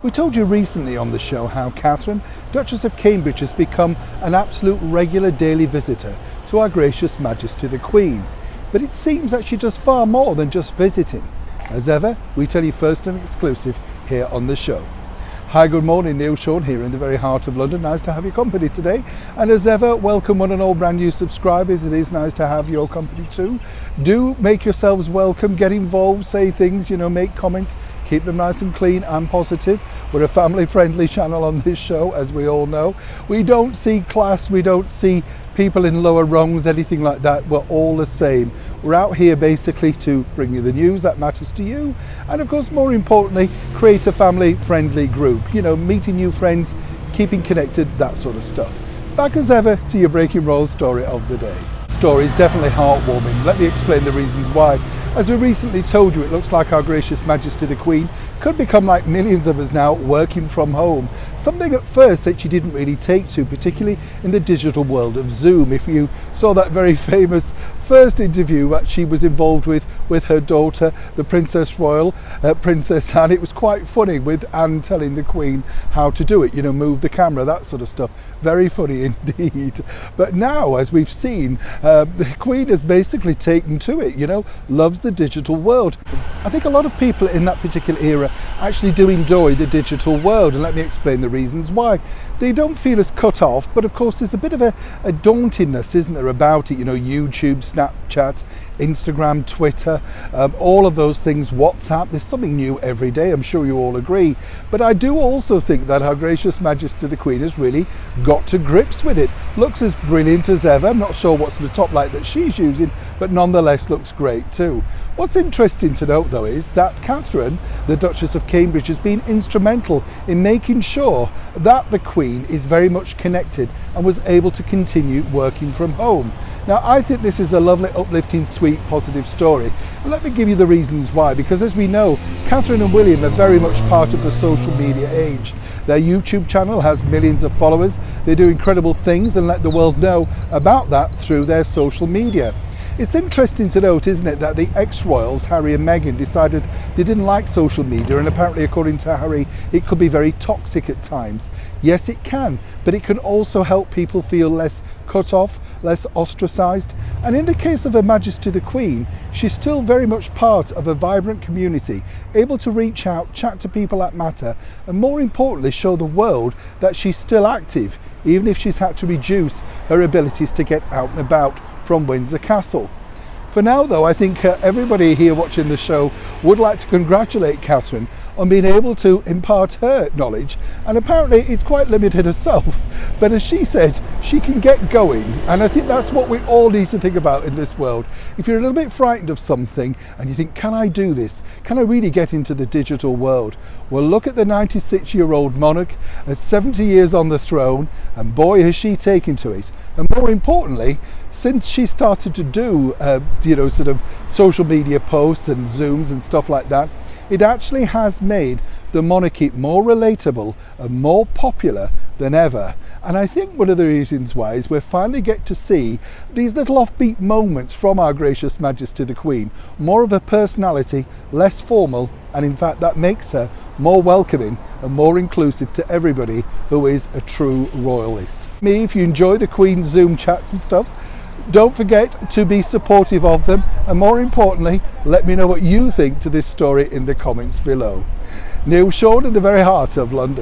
We told you recently on the show how Catherine, Duchess of Cambridge, has become an absolute regular daily visitor to Our Gracious Majesty the Queen. But it seems that she does far more than just visiting. As ever, we tell you first and exclusive here on the show. Hi, good morning, Neil Sean here in the very heart of London. Nice to have your company today. And as ever, welcome one and all brand new subscribers. It is nice to have your company too. Do make yourselves welcome, get involved, say things, make comments. Keep them nice and clean and positive. We're a family friendly channel on this show, as we all know. We don't see class, we don't see people in lower rungs, anything like that. We're all the same. We're out here basically to bring you the news that matters to you. And of course, more importantly, create a family friendly group. Meeting new friends, keeping connected, that sort of stuff. Back as ever to your Breaking Royal story of the day. Story is definitely heartwarming. Let me explain the reasons why. As we recently told you, it looks like Our Gracious Majesty the Queen could become like millions of us now, working from home. Something at first that she didn't really take to, particularly in the digital world of Zoom. If you saw that very famous first interview that she was involved with her daughter, the Princess Royal, Princess Anne, it was quite funny, with Anne telling the Queen how to do it, move the camera, that sort of stuff. Very funny indeed. But now, as we've seen, the Queen has basically taken to it, loves the digital world. I think a lot of people in that particular era actually do enjoy the digital world, and let me explain the reasons why. They don't feel as cut off, but of course there's a bit of a dauntingness, isn't there, about it? YouTube, Snapchat, Instagram, Twitter, all of those things, WhatsApp. There's something new every day, I'm sure you all agree. But I do also think that Her Gracious Majesty the Queen has really got to grips with it. Looks as brilliant as ever. I'm not sure what's the top light that she's using, but nonetheless looks great too. What's interesting to note though is that Catherine, the Duchess of Cambridge, has been instrumental in making sure that the Queen is very much connected and was able to continue working from home. Now, I think this is a lovely, uplifting, sweet, positive story. And let me give you the reasons why. Because as we know, Catherine and William are very much part of the social media age. Their YouTube channel has millions of followers. They do incredible things and let the world know about that through their social media. It's interesting to note, isn't it, that the ex-royals, Harry and Meghan, decided they didn't like social media, and apparently, according to Harry, it could be very toxic at times. Yes, it can, but it can also help people feel less cut off, less ostracised. And in the case of Her Majesty the Queen, she's still very much part of a vibrant community, able to reach out, chat to people that matter, and more importantly, show the world that she's still active, even if she's had to reduce her abilities to get out and about from Windsor Castle. For now though, I think everybody here watching the show would like to congratulate Catherine on being able to impart her knowledge, and apparently it's quite limited herself, but as she said, she can get going, and I think that's what we all need to think about in this world. If you're a little bit frightened of something and you think, can I do this? Can I really get into the digital world? Well, look at the 96-year-old monarch at 70 years on the throne, and boy has she taken to it. And more importantly, since she started to do sort of social media posts and Zooms and stuff like that, it actually has made the monarchy more relatable and more popular than ever. And I think one of the reasons why is we finally get to see these little offbeat moments from Our Gracious Majesty the Queen, more of a personality, less formal, and in fact that makes her more welcoming and more inclusive to everybody who is a true royalist. If you enjoy the Queen's Zoom chats and stuff, don't forget to be supportive of them, and more importantly, let me know what you think to this story in the comments below. Neil Sean in the very heart of London.